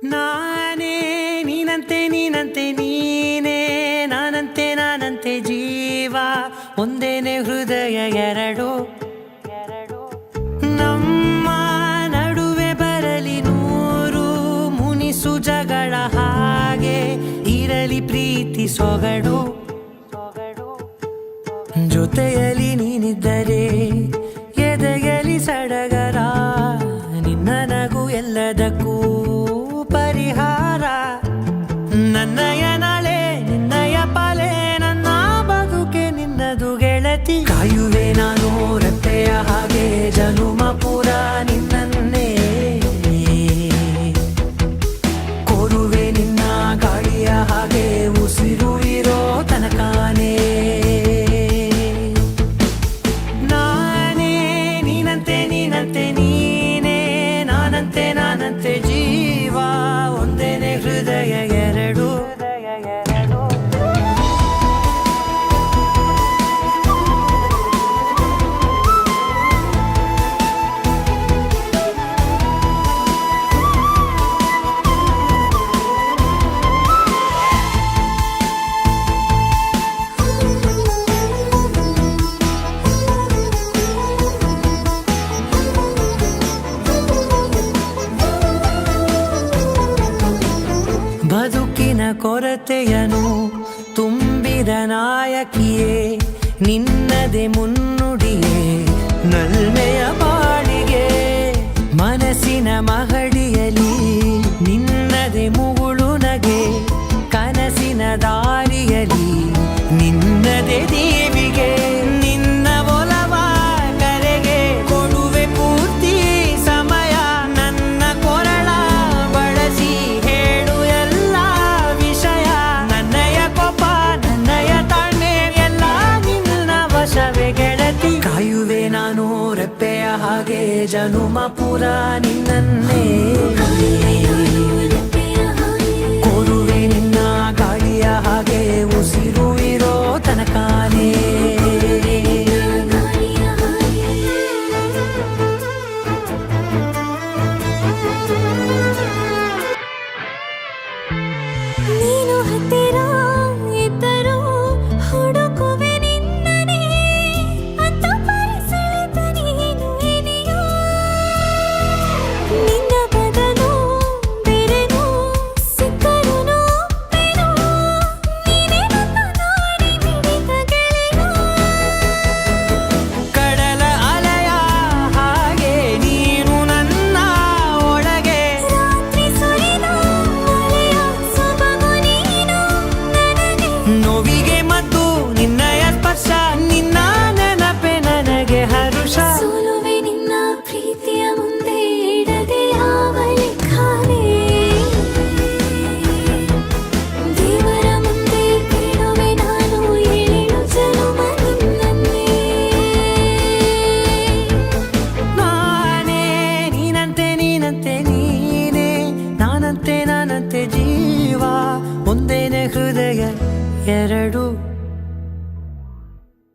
ನಾನೇ ನೀನಂತೆ ನೀನಂತೆ ನೀನೇ ನಾನಂತೆ ನಾನಂತೆ ಜೀವ ಒಂದೇನೆ ಹೃದಯ ಎರಡು ನಮ್ಮ ನಡುವೆ ಬರಲಿ ನೂರು ಮುನಿಸು ಜಗಳ ಹಾಗೆ ಇರಲಿ ಪ್ರೀತಿ ಸೊಗಡು ಜೊತೆಯಲ್ಲಿ ನೀನಿದ್ದರೆ ಎದೆಯಲಿ ಸಡಗರ ನಿನ್ನ ನಗು ಎಲ್ಲದಕ್ಕೂ ಪರಿಹಾರ ನನ್ನಯ ನಾಳೆ ನಿನ್ನಯ ಪಾಲೆ ನನ್ನ ಬದುಕೆ ನಿನ್ನದು ಗೆಳತಿ ಕಾಯುವೆ ನಾನು ರತ್ತೆಯ ಹಾಗೆ ಜನುಮ ಪೂರ ನಿನ್ನನ್ನೇ ಕೋರುವೆ ನಿನ್ನ ಗಾಳಿಯ ಹಾಗೆ ಉಸಿರು ಇರೋ ತನಕಾನೇ ನಾನೇ ನೀನಂತೆ ನೀನಂತೆ ನೀನೇ ನಾನಂತೆ ನಾನಂತೆ ಜೀವ ಒಂದೇನೆ ಹೃದಯ ಎರಡು ಬದುಕಿನ ಕೊರತೆಯನು ತುಂಬಿದ ನಾಯಕಿಯೇ ನಿನ್ನದೆ ಮುನ್ನುಡಿಯೇ ನಲ್ಮೆಯ ಬಾಳಿಗೆ ಮನಸ್ಸಿನ ಮಹಡಿಯಲಿ ನಿನ್ನದೆ ಮುಗುಳು ನಗೆ ಕನಸಿನ ದಾರಿಯಲಿ ನಿನ್ನದೆ ದೀವಿಗೆ ನಿನ್ನ ಒಲವ ಕರೆಗೆ ಕೊಡುವೆ ಪೂರ್ತಿ ಸಮಯ ನನ್ನ ಕೊರಳ ಬಳಸಿ ಹೇಳು ಎಲ್ಲ ವಿಷಯ ನನ್ನಯ ಕೋಪ ನನ್ನಯ ತಾಳ್ಮೆ ಎಲ್ಲ ನಿನ್ನ ವಶವೇ ಗೆಳತಿ ಕಾಯುವೆ ನಾನು ರೆಪ್ಪೆಯ ಹಾಗೆ ಜನುಮ ಪುರ ನಿನ್ನನ್ನೇ ಕೋರುವೆ ನಿನ್ನ ಗಾಳಿಯ ಹಾಗೆ ಉಸಿರು ಇರೋ ತನಕಾನೇ ನೀನು ಹತ್ತಿರ ಇದ್ದರೂ ಹುಡುಕುವೆ ನಿನ್ನನೇ ಅಂತ ಪರಿಸೆಳೆದ ನೀನು ಇದೆಯೋ ನಿನ್ನ ಬದಲು ಬೇರೆನೋ ಸಿಕ್ಕರೂ ಒಪ್ಪೆನೋ ನೀನೇ ನನ್ನ ನಾಡಿ ಮಿಡಿತ ಗೆಳೆಯೋ ಕಡಲ ಅಲೆಯ ಹಾಗೆ ನೀನು ನನ್ನ ಒಳಗೆ ರಾತ್ರಿ ಸುರಿದ ಮಳೆಯ ಸೊಬಗು ನೀನು ನನಗೆ ನೋವಿಗೆ